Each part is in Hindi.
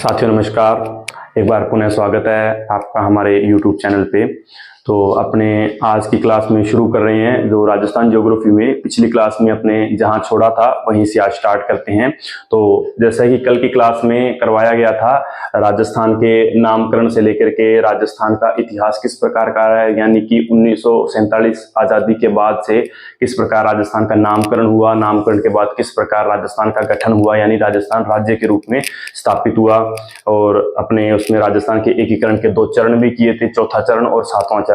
साथियों नमस्कार। एक बार पुनः स्वागत है आपका हमारे YouTube चैनल पे। तो अपने आज की क्लास में शुरू कर रहे हैं जो राजस्थान ज्योग्राफी में पिछली क्लास में अपने जहां छोड़ा था वहीं से आज स्टार्ट करते हैं। तो जैसा कि कल की क्लास में करवाया गया था, राजस्थान के नामकरण से लेकर के राजस्थान का इतिहास किस प्रकार का है, यानी कि 1947 आज़ादी के बाद से किस प्रकार राजस्थान का नामकरण हुआ, नामकरण के बाद किस प्रकार राजस्थान का गठन हुआ, यानी राजस्थान राज्य के रूप में स्थापित हुआ। और अपने उसमें राजस्थान के एकीकरण के 2 चरण भी किए थे, चौथा चरण और 7वां चरण।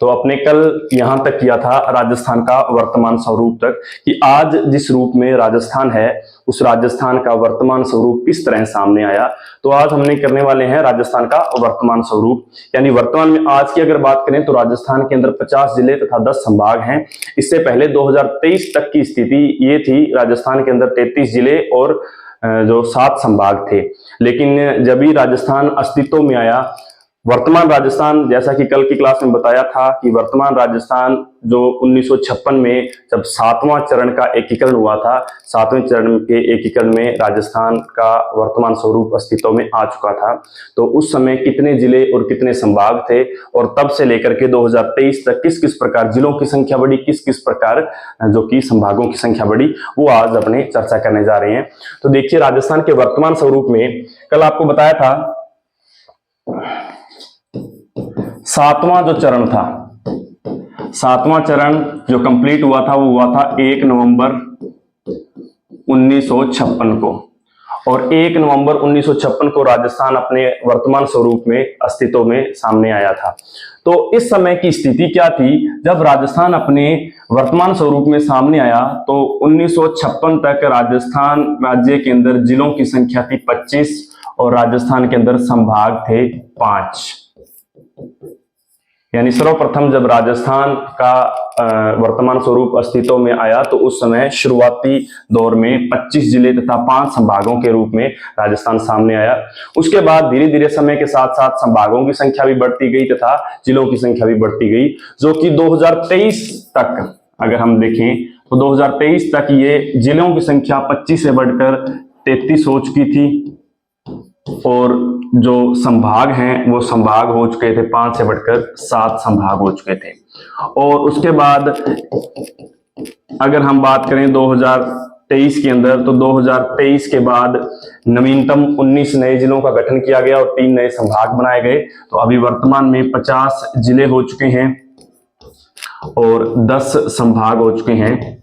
तो अपने कल यहां तक किया था राजस्थान का वर्तमान स्वरूप तक, कि आज जिस रूप में राजस्थान है उस राजस्थान का वर्तमान स्वरूप किस तरह सामने आया। तो आज हमने करने वाले हैं राजस्थान का वर्तमान स्वरूप, यानी वर्तमान में आज की अगर बात करें तो राजस्थान के अंदर 50 जिले तथा 10 संभाग हैं। इससे पहले 2023 तक की स्थिति ये थी, राजस्थान के अंदर 33 जिले और जो 7 संभाग थे। लेकिन जब भी राजस्थान अस्तित्व में आया, वर्तमान राजस्थान, जैसा कि कल की क्लास में बताया था कि वर्तमान राजस्थान जो 1956 में जब 7वां चरण का एकीकरण हुआ था, 7वें चरण के एकीकरण में राजस्थान का वर्तमान स्वरूप अस्तित्व में आ चुका था। तो उस समय कितने जिले और कितने संभाग थे, और तब से लेकर के 2023 तक किस किस प्रकार जिलों की संख्या बढ़ी, किस किस प्रकार जो कि संभागों की संख्या बढ़ी, वो आज अपने चर्चा करने जा रहे हैं। तो देखिए, राजस्थान के वर्तमान स्वरूप में कल आपको बताया था 7वां जो चरण था, 7वां चरण जो कंप्लीट हुआ था वो हुआ था 1 नवंबर 1956 को, और 1 नवंबर 1956 को राजस्थान अपने वर्तमान स्वरूप में अस्तित्व में सामने आया था। तो इस समय की स्थिति क्या थी जब राजस्थान अपने वर्तमान स्वरूप में सामने आया? तो 1956 तक राजस्थान राज्य के अंदर जिलों की संख्या थी 25 और राजस्थान के अंदर संभाग थे 5। यानी सर्वप्रथम जब राजस्थान का वर्तमान स्वरूप अस्तित्व में आया तो उस समय शुरुआती दौर में 25 जिले तथा 5 संभागों के रूप में राजस्थान सामने आया। उसके बाद धीरे धीरे समय के साथ साथ संभागों की संख्या भी बढ़ती गई तथा जिलों की संख्या भी बढ़ती गई, जो कि 2023 तक अगर हम देखें तो 2023 तक ये जिलों की संख्या 25 से बढ़कर 33 हो चुकी थी, और जो संभाग हैं वो संभाग हो चुके थे 5 से बढ़कर 7 संभाग हो चुके थे। और उसके बाद अगर हम बात करें 2023 के अंदर, तो 2023 के बाद नवीनतम 19 नए जिलों का गठन किया गया और 3 नए संभाग बनाए गए। तो अभी वर्तमान में 50 जिले हो चुके हैं और 10 संभाग हो चुके हैं।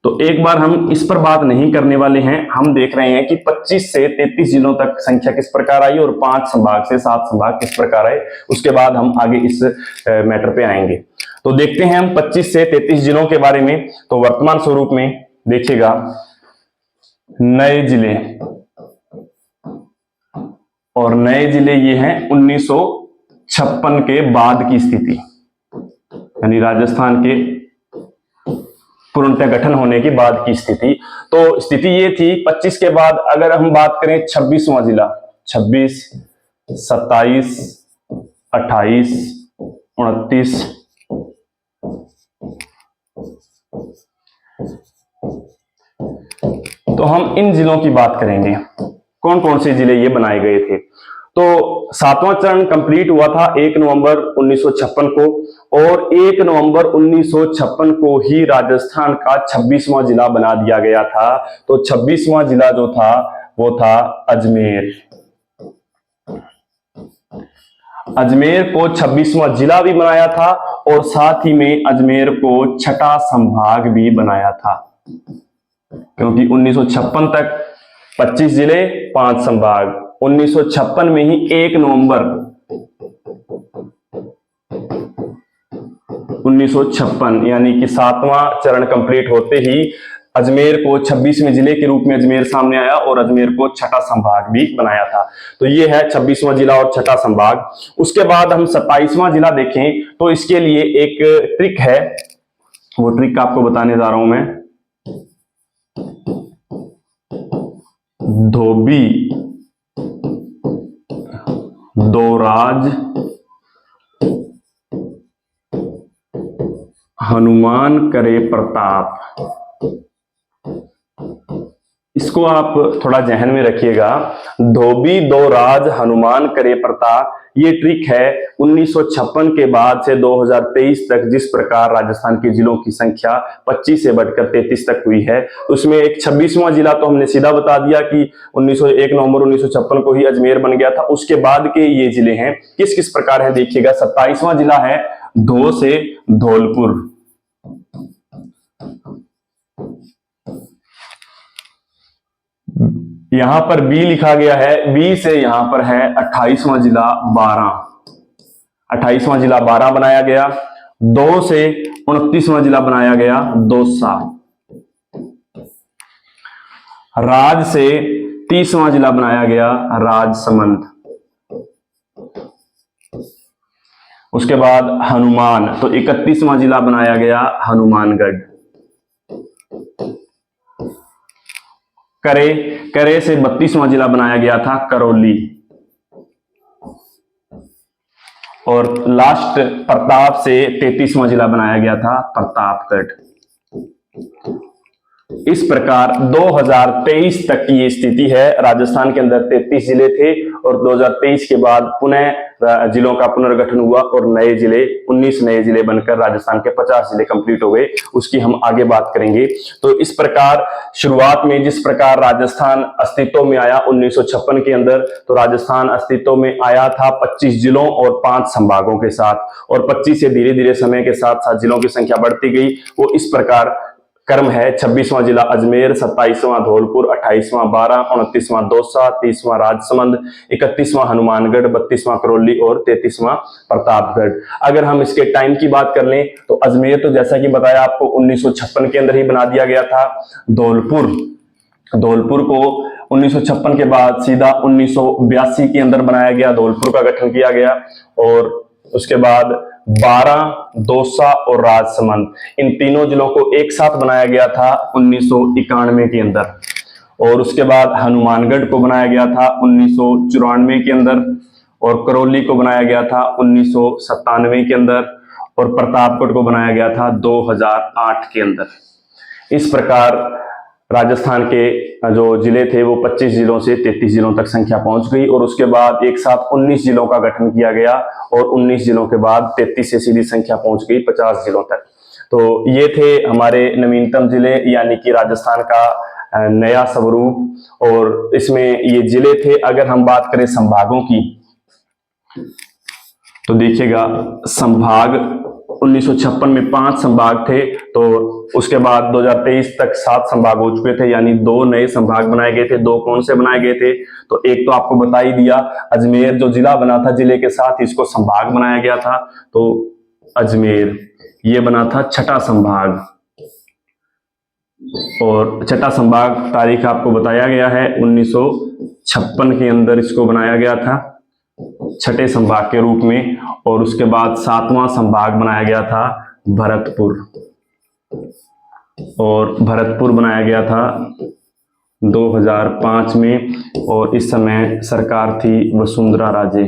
तो एक बार हम इस पर बात नहीं करने वाले हैं, हम देख रहे हैं कि 25 से 33 जिलों तक संख्या किस प्रकार आई और 5 संभाग से 7 संभाग किस प्रकार आए। उसके बाद हम आगे इस मैटर पे आएंगे। तो देखते हैं हम 25 से 33 जिलों के बारे में। तो वर्तमान स्वरूप में देखिएगा, नए जिले, और नए जिले ये हैं 1956 के बाद की स्थिति, यानी राजस्थान के पूर्णतः गठन होने के बाद की स्थिति। तो स्थिति ये थी 25 के बाद अगर हम बात करें 26वां जिला, 26, 27, 28, 29, तो हम इन जिलों की बात करेंगे, कौन कौन से जिले ये बनाए गए थे। तो 7वां चरण कंप्लीट हुआ था 1 नवंबर 1956 को, और 1 नवंबर 1956 को ही राजस्थान का 26वां जिला बना दिया गया था। तो 26वां जिला जो था वो था अजमेर। अजमेर को 26वां जिला भी बनाया था और साथ ही में अजमेर को 6ठा संभाग भी बनाया था, क्योंकि 1956 तक 25 जिले 5 संभाग, 1956 में ही 1 नवंबर 1956 यानी कि 7वां चरण कंप्लीट होते ही अजमेर को 26वें जिले के रूप में अजमेर सामने आया और अजमेर को 6ठा संभाग भी बनाया था। तो ये है 26वां जिला और 6ठा संभाग। उसके बाद हम 27वां जिला देखें तो इसके लिए एक ट्रिक है, वो ट्रिक आपको बताने जा रहा हूं मैं। धोबी, दोराज, हनुमान करे प्रताप, इसको आप थोड़ा जहन में रखिएगा। धोबी दो राज हनुमान करे प्रताप, ये ट्रिक है 1956 के बाद से 2023 तक जिस प्रकार राजस्थान के जिलों की संख्या 25 से बढ़कर 33 तक हुई है, उसमें एक 26वां जिला तो हमने सीधा बता दिया कि 1 नवंबर 1956 को ही अजमेर बन गया था। उसके बाद के ये जिले हैं किस किस प्रकार है देखिएगा। 27वां जिला है धो से धौलपुर, यहां पर बी लिखा गया है, बी से यहां पर है 28वां जिला 12, 28वां जिला 12 बनाया गया। 2 से 29वां जिला बनाया गया दौसा। राज से 30वां जिला बनाया गया राजसमंद। उसके बाद हनुमान तो 31वां जिला बनाया गया हनुमानगढ़। करे से 32वां जिला बनाया गया था करौली। और लास्ट प्रताप से 33वां जिला बनाया गया था प्रतापगढ़। इस प्रकार 2023 तक की ये स्थिति है। राजस्थान के अंदर 33 जिले थे और 2023 के बाद पुनः जिलों का पुनर्गठन हुआ और नए जिले 19 नए जिले बनकर राजस्थान के 50 जिले कंप्लीट हो गए। उसकी हम आगे बात करेंगे। तो इस प्रकार शुरुआत में जिस प्रकार राजस्थान अस्तित्व में आया 1956 के अंदर, तो राजस्थान अस्तित्व में आया था 25 जिलों और 5 संभागों के साथ, और 25 से धीरे धीरे समय के साथ साथ जिलों की संख्या बढ़ती गई। वो इस प्रकार क्रम है: 26वां जिला अजमेर, 27वां धौलपुर, 28वां 12, 29वां दौसा, 30वां राजसमंद, 31वां हनुमानगढ़, 32वां करौली और 33वां प्रतापगढ़। अगर हम इसके टाइम की बात कर लें तो अजमेर तो जैसा कि बताया आपको 1956 के अंदर ही बना दिया गया था। धौलपुर को 1956 के बाद सीधा 1982 के अंदर बनाया गया, धौलपुर का गठन किया गया। और उसके बाद 12, दौसा और राजसमंद, इन तीनों जिलों को एक साथ बनाया गया था 1991 के अंदर। और उसके बाद हनुमानगढ़ को बनाया गया था 1994 के अंदर, और करौली को बनाया गया था 1997 के अंदर, और प्रतापगढ़ को बनाया गया था 2008 के अंदर। इस प्रकार राजस्थान के जो जिले थे वो 25 जिलों से 33 जिलों तक संख्या पहुंच गई। और उसके बाद एक साथ 19 जिलों का गठन किया गया, और 19 जिलों के बाद 33 से सीधी संख्या पहुंच गई 50 जिलों तक। तो ये थे हमारे नवीनतम जिले, यानी कि राजस्थान का नया स्वरूप। और इसमें ये जिले थे। अगर हम बात करें संभागों की तो देखिएगा, संभाग 1956 में 5 संभाग थे, तो उसके बाद 2023 तक 7 संभाग हो चुके थे, यानी 2 नए संभाग बनाए गए थे। 2 कौन से बनाए गए थे? तो एक तो आपको बता ही दिया, अजमेर जो जिला बना था, जिले के साथ इसको संभाग बनाया गया था। तो अजमेर ये बना था 6ठा संभाग, और 6ठा संभाग तारीख आपको बताया गया है 1956 के अंदर इसको बनाया गया था 6ठे संभाग के रूप में। और उसके बाद 7वां संभाग बनाया गया था भरतपुर, और भरतपुर बनाया गया था 2005 में, और इस समय सरकार थी वसुंधरा राजे,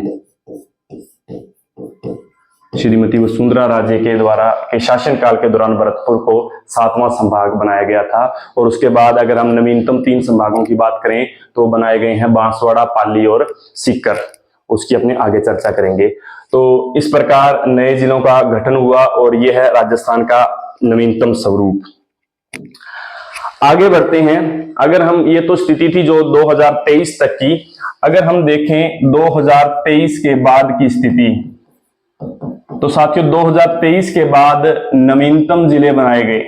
श्रीमती वसुंधरा राजे के द्वारा के शासनकाल के दौरान भरतपुर को 7वां संभाग बनाया गया था। और उसके बाद अगर हम नवीनतम 3 संभागों की बात करें तो बनाए गए हैं बांसवाड़ा, पाली और सीकर। उसकी अपने आगे चर्चा करेंगे। तो इस प्रकार नए जिलों का गठन हुआ, और यह है राजस्थान का नवीनतम स्वरूप। आगे बढ़ते हैं। अगर हम, ये तो स्थिति थी जो 2023 तक की, अगर हम देखें 2023 के बाद की स्थिति, तो साथियों 2023 के बाद नवीनतम जिले बनाए गए,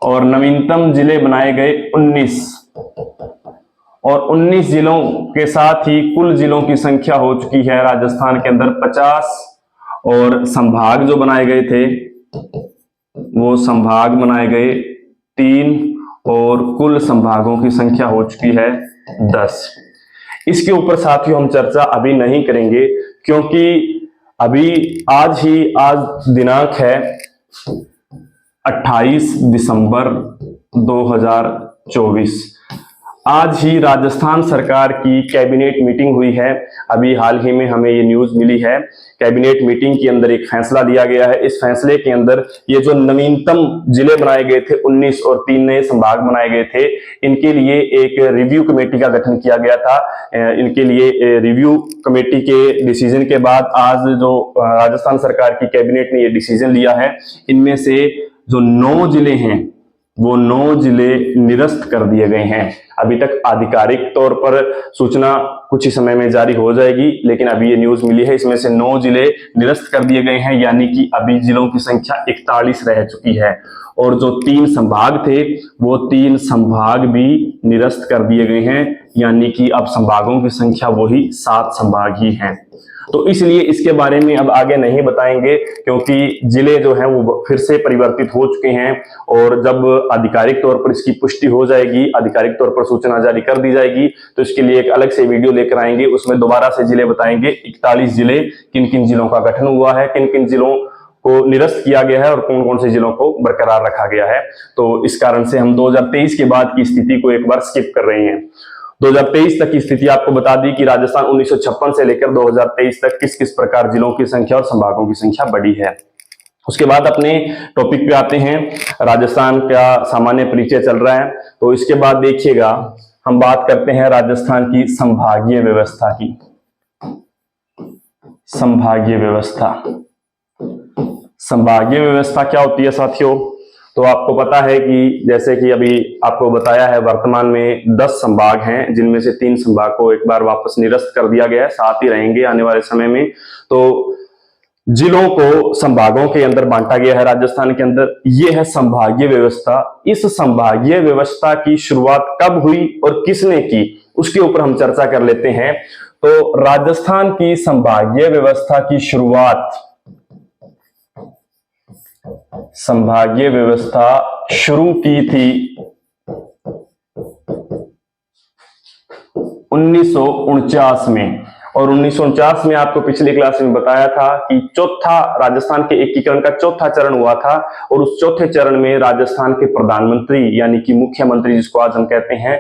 और नवीनतम जिले बनाए गए 19, और 19 जिलों के साथ ही कुल जिलों की संख्या हो चुकी है राजस्थान के अंदर 50। और संभाग जो बनाए गए थे वो संभाग बनाए गए 3, और कुल संभागों की संख्या हो चुकी है 10। इसके ऊपर साथियों हम चर्चा अभी नहीं करेंगे, क्योंकि अभी आज दिनांक है 28 दिसंबर 2024। आज ही राजस्थान सरकार की कैबिनेट मीटिंग हुई है। अभी हाल ही में हमें ये न्यूज मिली है। कैबिनेट मीटिंग के अंदर एक फैसला लिया गया है। इस फैसले के अंदर ये जो नवीनतम जिले बनाए गए थे 19 और 3 नए संभाग बनाए गए थे, इनके लिए एक रिव्यू कमेटी का गठन किया गया था। इनके लिए रिव्यू कमेटी के डिसीजन के बाद आज जो राजस्थान सरकार की कैबिनेट ने ये डिसीजन लिया है, इनमें से जो 9 जिले हैं वो 9 जिले निरस्त कर दिए गए हैं। अभी तक आधिकारिक तौर पर सूचना कुछ ही समय में जारी हो जाएगी, लेकिन अभी ये न्यूज मिली है, इसमें से 9 जिले निरस्त कर दिए गए हैं, यानी कि अभी जिलों की संख्या 41 रह चुकी है। और जो 3 संभाग थे वो 3 संभाग भी निरस्त कर दिए गए हैं, यानी कि अब संभागों की संख्या वही 7 संभाग ही हैं। तो इसलिए इसके बारे में अब आगे नहीं बताएंगे, क्योंकि जिले जो हैं वो फिर से परिवर्तित हो चुके हैं। और जब आधिकारिक तौर पर इसकी पुष्टि हो जाएगी, आधिकारिक तौर पर सूचना जारी कर दी जाएगी, तो इसके लिए एक अलग से वीडियो लेकर आएंगे। उसमें दोबारा से जिले बताएंगे, 41 जिले, किन किन जिलों का गठन हुआ है, किन किन जिलों को निरस्त किया गया है और कौन कौन से जिलों को बरकरार रखा गया है। तो इस कारण से हम 2023 के बाद की स्थिति को एक बार स्किप कर रहे हैं। 2023 तक की स्थिति आपको बता दी कि राजस्थान 1956 से लेकर 2023 तक किस किस प्रकार जिलों की संख्या और संभागों की संख्या बढ़ी है। उसके बाद अपने टॉपिक पे आते हैं। राजस्थान का सामान्य परिचय चल रहा है, तो इसके बाद देखिएगा हम बात करते हैं राजस्थान की संभागीय व्यवस्था की। संभागीय व्यवस्था, संभागीय व्यवस्था क्या होती है साथियों? तो आपको पता है कि जैसे कि अभी आपको बताया है, वर्तमान में 10 संभाग हैं, जिनमें से 3 संभाग को एक बार वापस निरस्त कर दिया गया है, 7 ही रहेंगे आने वाले समय में। तो जिलों को संभागों के अंदर बांटा गया है राजस्थान के अंदर। यह है संभागीय व्यवस्था। इस संभागीय व्यवस्था की शुरुआत कब हुई और किसने की, उसके ऊपर हम चर्चा कर लेते हैं। तो राजस्थान की संभागीय व्यवस्था की शुरुआत, संभागीय व्यवस्था शुरू की थी 1949 में। और 1949 में आपको पिछली क्लास में बताया था कि चौथा राजस्थान के एकीकरण का चौथा चरण हुआ था। और उस चौथे चरण में राजस्थान के प्रधानमंत्री यानी कि मुख्यमंत्री, जिसको आज हम कहते हैं,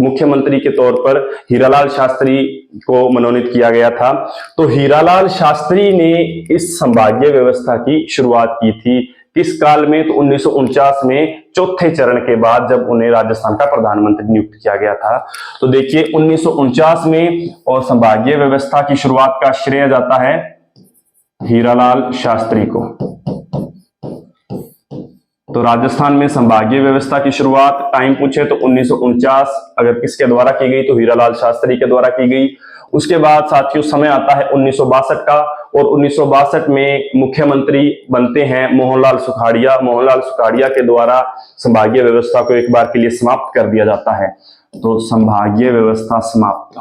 मुख्यमंत्री के तौर पर हीरालाल शास्त्री को मनोनीत किया गया था। तो हीरालाल शास्त्री ने इस संभागीय व्यवस्था की शुरुआत की थी। किस काल में? तो 1949 में चौथे चरण के बाद, जब उन्हें राजस्थान का प्रधानमंत्री नियुक्त किया गया था। तो देखिए 1949 में, और संभागीय व्यवस्था की शुरुआत का श्रेय जाता है हीरालाल शास्त्री को। तो राजस्थान में संभागीय व्यवस्था की शुरुआत टाइम पूछे तो 1949 अगर किसके द्वारा की गई तो हीरालाल शास्त्री के द्वारा की गई। उसके बाद साथियों समय आता है 1962 का, और 1962 में मुख्यमंत्री बनते हैं मोहनलाल सुखाड़िया। मोहनलाल सुखाड़िया के द्वारा संभागीय व्यवस्था को एक बार के लिए समाप्त कर दिया जाता है। तो संभागीय व्यवस्था समाप्त।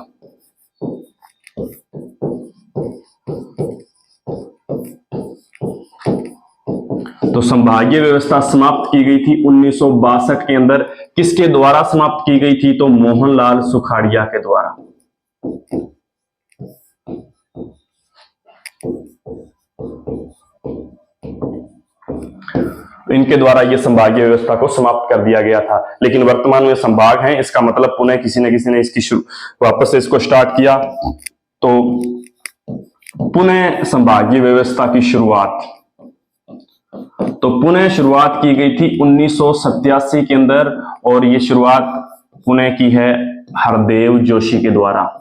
तो संभागीय व्यवस्था समाप्त की गई थी 1962 के अंदर। किसके द्वारा समाप्त की गई थी? तो मोहनलाल सुखाड़िया के द्वारा। इनके द्वारा यह संभागीय व्यवस्था को समाप्त कर दिया गया था। लेकिन वर्तमान में संभाग हैं, इसका मतलब पुनः किसी न किसी ने इसकी वापस से इसको स्टार्ट किया। तो पुनः संभागीय व्यवस्था की शुरुआत, तो पुनः शुरुआत की गई थी 1987 के अंदर, और ये शुरुआत पुनः की है हरदेव जोशी के द्वारा।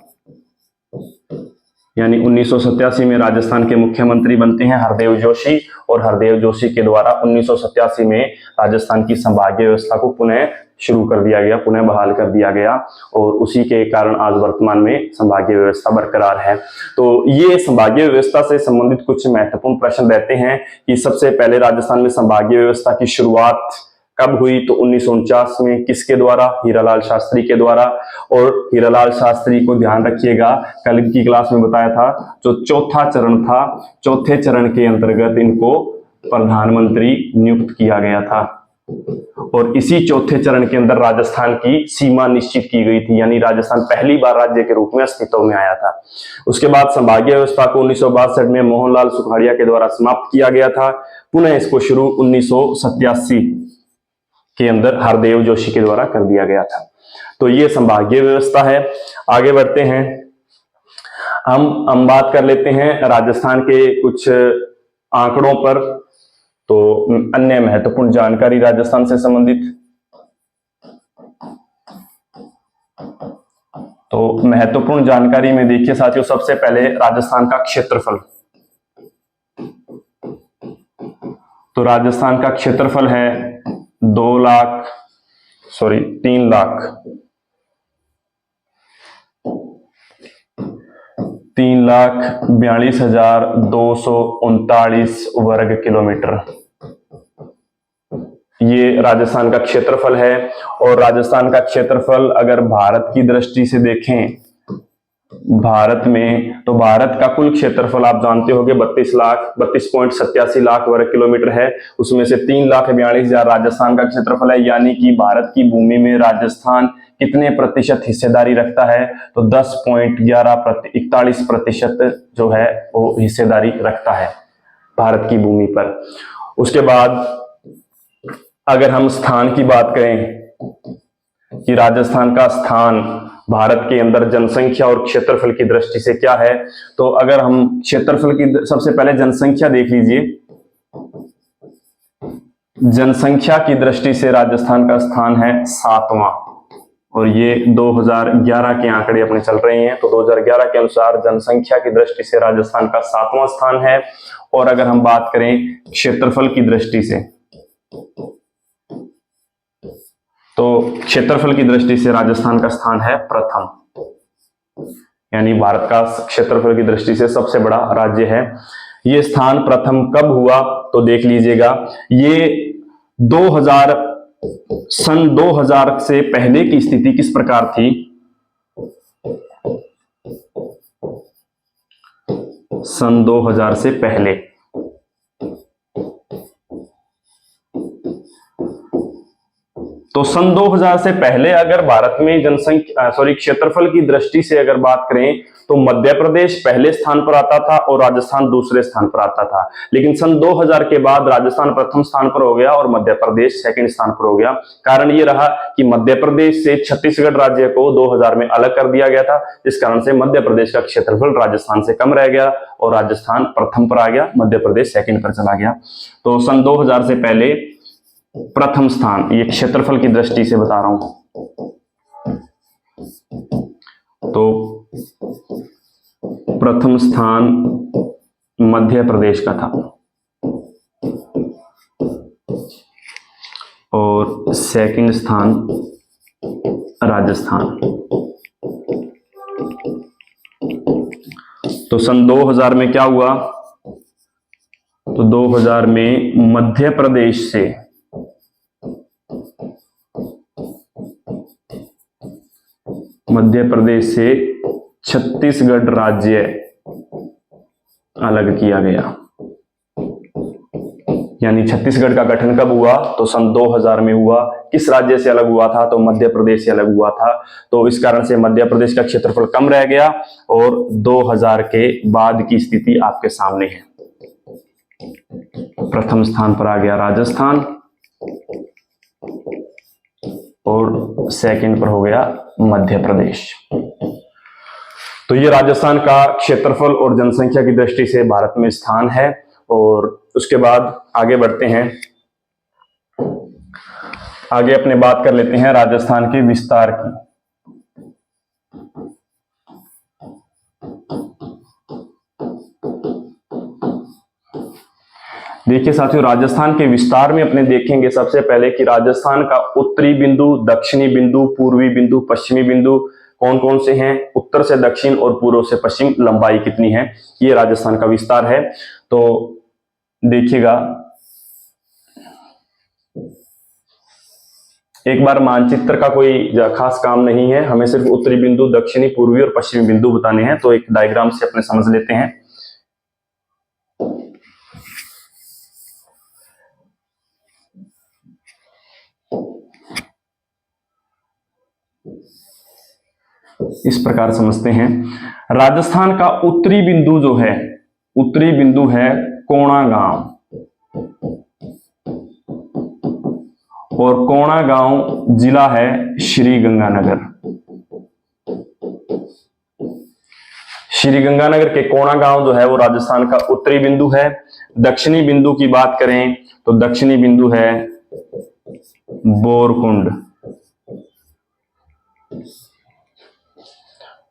यानी 1987 में राजस्थान के मुख्यमंत्री बनते हैं हरदेव जोशी, और हरदेव जोशी के द्वारा 1987 में राजस्थान की संभागीय व्यवस्था को पुनः शुरू कर दिया गया, पुनः बहाल कर दिया गया। और उसी के कारण आज वर्तमान में संभागीय व्यवस्था बरकरार है। तो ये संभागीय व्यवस्था से संबंधित कुछ महत्वपूर्ण प्रश्न रहते हैं कि सबसे पहले राजस्थान में संभागीय व्यवस्था की शुरुआत कब हुई? तो 1949 में। किसके द्वारा? हीरालाल शास्त्री के द्वारा। और हीरालाल शास्त्री को ध्यान रखिएगा, कल की क्लास में बताया था, जो चौथा चरण था, चौथे चरण के अंतर्गत इनको प्रधानमंत्री नियुक्त किया गया था। और इसी चौथे चरण के अंदर राजस्थान की सीमा निश्चित की गई थी, यानी राजस्थान पहली बार राज्य के रूप में अस्तित्व में आया था। उसके बाद संभागीय व्यवस्था को 1962 में मोहनलाल सुखाड़िया के द्वारा समाप्त किया गया था। पुनः इसको शुरू 1987 के अंदर हरदेव जोशी के द्वारा कर दिया गया था। तो तो ये संभागीय व्यवस्था है। आगे बढ़ते हैं, हम बात कर लेते हैं राजस्थान के कुछ आंकड़ों पर। तो अन्य महत्वपूर्ण जानकारी राजस्थान से संबंधित, तो महत्वपूर्ण जानकारी में देखिए साथियों, सबसे पहले राजस्थान का क्षेत्रफल। तो राजस्थान का क्षेत्रफल है 3,42,239 वर्ग किलोमीटर। ये राजस्थान का क्षेत्रफल है। और राजस्थान का क्षेत्रफल अगर भारत की दृष्टि से देखें, भारत में, तो भारत का कुल क्षेत्रफल आप जानते होंगे 32.87 लाख वर्ग किलोमीटर है। उसमें से 3,42,000 राजस्थान का क्षेत्रफल है। यानी कि भारत की भूमि में राजस्थान कितने प्रतिशत हिस्सेदारी रखता है? तो 10.41% जो है वो हिस्सेदारी रखता है भारत की भूमि पर। उसके बाद अगर हम स्थान की बात करें कि राजस्थान का स्थान भारत के अंदर जनसंख्या और क्षेत्रफल की दृष्टि से क्या है, तो अगर हम क्षेत्रफल की, सबसे पहले जनसंख्या देख लीजिए। जनसंख्या की दृष्टि से राजस्थान का स्थान है 7वां, और ये 2011 के आंकड़े अपने चल रहे हैं। तो 2011 के अनुसार जनसंख्या की दृष्टि से राजस्थान का 7वां स्थान है। और अगर हम बात करें क्षेत्रफल की दृष्टि से, तो क्षेत्रफल की दृष्टि से राजस्थान का स्थान है प्रथम, यानी भारत का क्षेत्रफल की दृष्टि से सबसे बड़ा राज्य है। ये स्थान प्रथम कब हुआ? तो देख लीजिएगा, ये 2000 से पहले की स्थिति किस प्रकार थी? सन 2000 से पहले, तो सन 2000 से पहले अगर भारत में क्षेत्रफल की दृष्टि से अगर बात करें तो मध्य प्रदेश पहले स्थान पर आता था और राजस्थान दूसरे स्थान पर आता था। लेकिन सन 2000 के बाद राजस्थान प्रथम स्थान पर हो गया और मध्य प्रदेश सेकंड स्थान पर हो गया। कारण ये रहा कि मध्य प्रदेश से छत्तीसगढ़ राज्य को 2000 में अलग कर दिया गया था, इस कारण से मध्य प्रदेश का क्षेत्रफल राजस्थान से कम रह गया और राजस्थान प्रथम पर आ गया, मध्य प्रदेश सेकंड पर चला गया। तो सन 2000 से पहले प्रथम स्थान, ये क्षेत्रफल की दृष्टि से बता रहा हूं, तो प्रथम स्थान मध्य प्रदेश का था और सेकंड स्थान राजस्थान। तो सन 2000 में क्या हुआ? तो 2000 में मध्य प्रदेश से छत्तीसगढ़ राज्य अलग किया गया। यानी छत्तीसगढ़ का गठन कब हुआ? तो सन 2000 में हुआ। किस राज्य से अलग हुआ था? तो मध्य प्रदेश से अलग हुआ था। तो इस कारण से मध्य प्रदेश का क्षेत्रफल कम रह गया और 2000 के बाद की स्थिति आपके सामने है। प्रथम स्थान पर आ गया राजस्थान और सेकंड पर हो गया मध्य प्रदेश। तो ये राजस्थान का क्षेत्रफल और जनसंख्या की दृष्टि से भारत में स्थान है। और उसके बाद आगे बढ़ते हैं, आगे अपने बात कर लेते हैं राजस्थान के विस्तार की। देखिए साथियों, राजस्थान के विस्तार में अपने देखेंगे सबसे पहले कि राजस्थान का उत्तरी बिंदु, दक्षिणी बिंदु, पूर्वी बिंदु, पश्चिमी बिंदु कौन कौन से हैं, उत्तर से दक्षिण और पूर्व से पश्चिम लंबाई कितनी है, ये राजस्थान का विस्तार है। तो देखिएगा, एक बार मानचित्र का कोई खास काम नहीं है, हमें सिर्फ उत्तरी बिंदु, दक्षिणी, पूर्वी और पश्चिमी बिंदु बताने हैं। तो एक डायग्राम से अपने समझ लेते हैं। इस प्रकार समझते हैं, राजस्थान का उत्तरी बिंदु जो है, उत्तरी बिंदु है कोणागांव, और कोणागांव जिला है श्री गंगानगर। श्रीगंगानगर के कोणा गांव जो है वो राजस्थान का उत्तरी बिंदु है। दक्षिणी बिंदु की बात करें तो दक्षिणी बिंदु है बोरकुंड,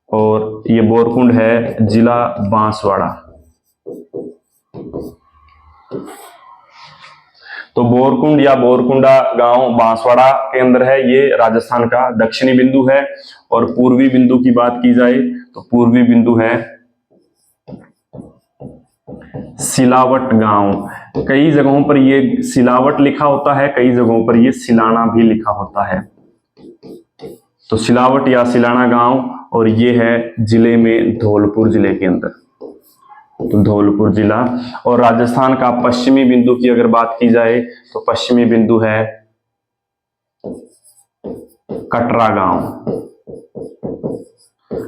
और ये बोरकुंड है जिला बांसवाड़ा। तो बोरकुंड या बोरकुंडा गांव बांसवाड़ा के अंदर है, ये राजस्थान का दक्षिणी बिंदु है। और पूर्वी बिंदु की बात की जाए तो पूर्वी बिंदु है सिलावट गांव। कई जगहों पर ये सिलावट लिखा होता है, कई जगहों पर ये सिलाना भी लिखा होता है। तो सिलावट या सिलाना गांव, और ये है जिले में धौलपुर जिले के अंदर, तो धौलपुर जिला। और राजस्थान का पश्चिमी बिंदु की अगर बात की जाए तो पश्चिमी बिंदु है कटरा गांव।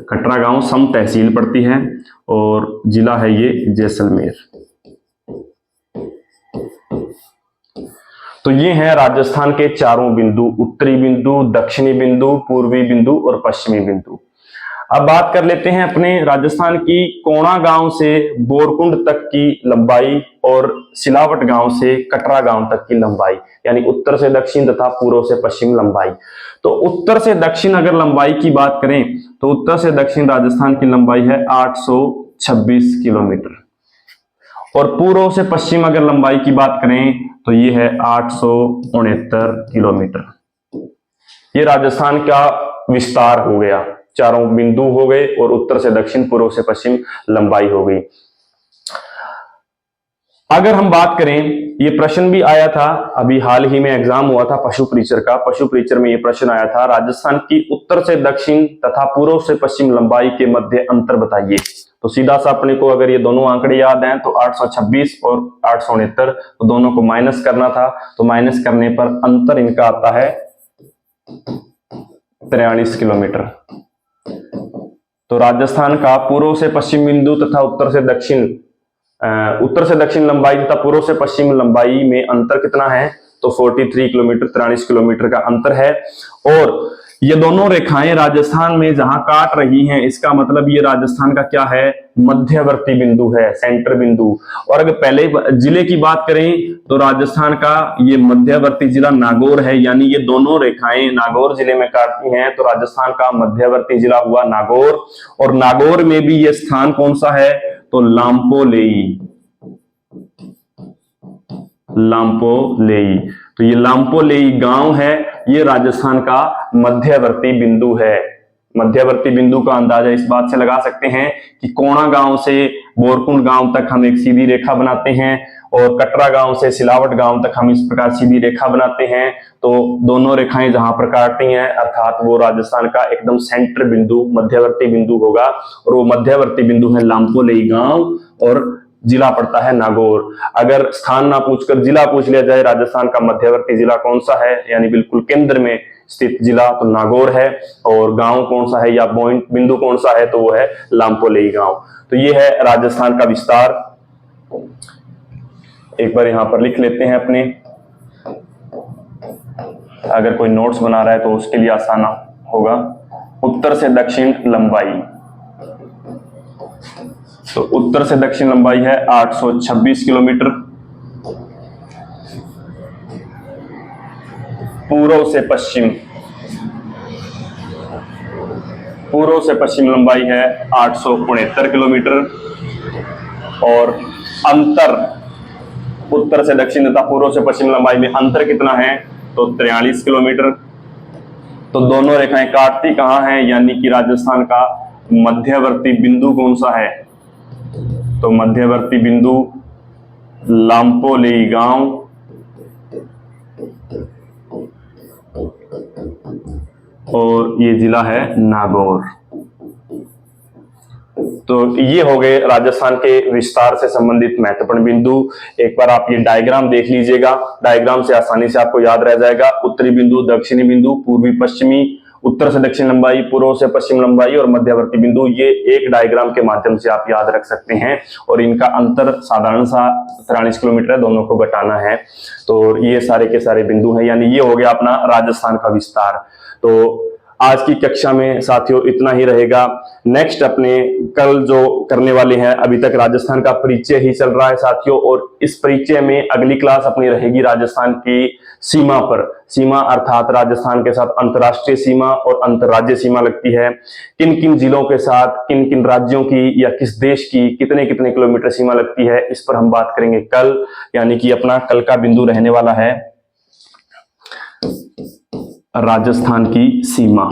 कटरा गांव सम तहसील पड़ती है और जिला है ये जैसलमेर। तो ये है राजस्थान के चारों बिंदु, उत्तरी बिंदु, दक्षिणी बिंदु, पूर्वी बिंदु और पश्चिमी बिंदु। अब बात कर लेते हैं अपने राजस्थान की कोणा गांव से बोरकुंड तक की लंबाई और सिलावट गांव से कटरा गांव तक की लंबाई, यानी उत्तर से दक्षिण तथा पूर्व से पश्चिम लंबाई। तो उत्तर से दक्षिण अगर लंबाई की बात करें तो उत्तर से दक्षिण राजस्थान की लंबाई है 826 किलोमीटर, और पूर्व से पश्चिम अगर लंबाई की बात करें तो ये है 869 किलोमीटर। ये राजस्थान का विस्तार हो गया, चारों बिंदु हो गए और उत्तर से दक्षिण पूर्व से पश्चिम लंबाई हो गई। अगर हम बात करें, ये प्रश्न भी आया था, अभी हाल ही में एग्जाम हुआ था पशु परीक्षर का, पशु परीक्षर में ये प्रश्न आया था, राजस्थान की उत्तर से दक्षिण तथा पूर्व से पश्चिम लंबाई के मध्य अंतर बताइए। तो सीधा सा अपने को अगर ये दोनों आंकड़े याद हैं तो 826 और 869, तो दोनों को माइनस करना था। तो माइनस करने पर अंतर इनका आता है 43 किलोमीटर। तो राजस्थान का पूर्व से पश्चिम बिंदु तथा उत्तर से दक्षिण लंबाई तथा पूर्व से पश्चिम लंबाई में अंतर कितना है, तो 43 किलोमीटर, 43 किलोमीटर का अंतर है। और ये दोनों रेखाएं राजस्थान में जहां काट रही हैं, इसका मतलब ये राजस्थान का क्या है, मध्यवर्ती बिंदु है, सेंटर बिंदु। और अगर पहले जिले की बात करें तो राजस्थान का ये मध्यवर्ती जिला नागौर है, यानी ये दोनों रेखाएं नागौर जिले में काटती हैं, तो राजस्थान का मध्यवर्ती जिला हुआ नागौर। और नागौर में भी ये स्थान कौन सा है, तो लांपोलेई। लांपोलेई, तो ये लांपोलेई गांव है, ये राजस्थान का मध्यवर्ती बिंदु है। मध्यवर्ती बिंदु का अंदाजा इस बात से लगा सकते हैं कि कोणा गांव से बोरकुंड गांव तक हम एक सीधी रेखा बनाते हैं और कटरा गांव से सिलावट गांव तक हम इस प्रकार सीधी रेखा बनाते हैं। तो दोनों रेखाएं जहां पर काटती हैं, अर्थात वो राजस्थान का एकदम सेंटर बिंदु, मध्यवर्ती बिंदु होगा, और वो मध्यवर्ती बिंदु है लांपोलेई गांव, और जिला पड़ता है नागौर। अगर स्थान ना पूछकर जिला पूछ लिया जाए, राजस्थान का मध्यवर्ती जिला कौन सा है, यानी बिल्कुल केंद्र में स्थित जिला, तो नागौर है। और गांव कौन सा है या पॉइंट बिंदु कौन सा है, तो वो है लांपोलेई गांव। तो ये है राजस्थान का विस्तार। एक बार यहां पर लिख लेते हैं अपने, अगर कोई नोट्स बना रहा है तो उसके लिए आसान होगा। उत्तर से दक्षिण लंबाई, तो उत्तर से दक्षिण लंबाई है 826 किलोमीटर। पूर्व से पश्चिम लंबाई है 869 किलोमीटर। और अंतर उत्तर से दक्षिण तथा पूर्व से पश्चिम लंबाई में अंतर कितना है, तो 43 किलोमीटर। तो दोनों रेखाएं काटती कहां हैं, यानी कि राजस्थान का मध्यवर्ती बिंदु कौन सा है, तो मध्यवर्ती बिंदु लांपोलेई गांव, और ये जिला है नागौर। तो ये हो गए राजस्थान के विस्तार से संबंधित महत्वपूर्ण बिंदु। एक बार आप ये डायग्राम देख लीजिएगा, डायग्राम से आसानी से आपको याद रह जाएगा। उत्तरी बिंदु, दक्षिणी बिंदु, पूर्वी पश्चिमी, उत्तर से दक्षिण लंबाई, पूर्व से पश्चिम लंबाई और मध्यवर्ती बिंदु, ये एक डायग्राम के माध्यम से आप याद रख सकते हैं। और इनका अंतर साधारण सा 43 किलोमीटर है, दोनों को घटाना है। तो ये सारे के सारे बिंदु हैं, यानी ये हो गया अपना राजस्थान का विस्तार। तो आज की कक्षा में साथियों इतना ही रहेगा। नेक्स्ट अपने कल जो करने वाले हैं, अभी तक राजस्थान का परिचय ही चल रहा है साथियों, और इस परिचय में अगली क्लास अपनी रहेगी राजस्थान की सीमा पर। सीमा अर्थात राजस्थान के साथ अंतर्राष्ट्रीय सीमा और अंतर्राज्यीय सीमा लगती है। किन किन जिलों के साथ किन किन राज्यों की या किस देश की कितने कितने किलोमीटर सीमा लगती है, इस पर हम बात करेंगे कल। यानी कि अपना कल का बिंदु रहने वाला है राजस्थान की सीमा।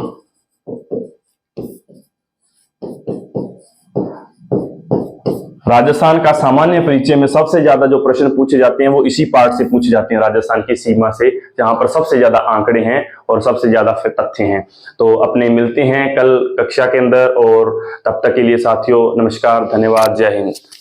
राजस्थान का सामान्य परिचय में सबसे ज्यादा जो प्रश्न पूछे जाते हैं वो इसी पार्ट से पूछे जाते हैं, राजस्थान की सीमा से, जहां पर सबसे ज्यादा आंकड़े हैं और सबसे ज्यादा तथ्य हैं। तो अपने मिलते हैं कल कक्षा के अंदर, और तब तक के लिए साथियों नमस्कार, धन्यवाद, जय हिंद।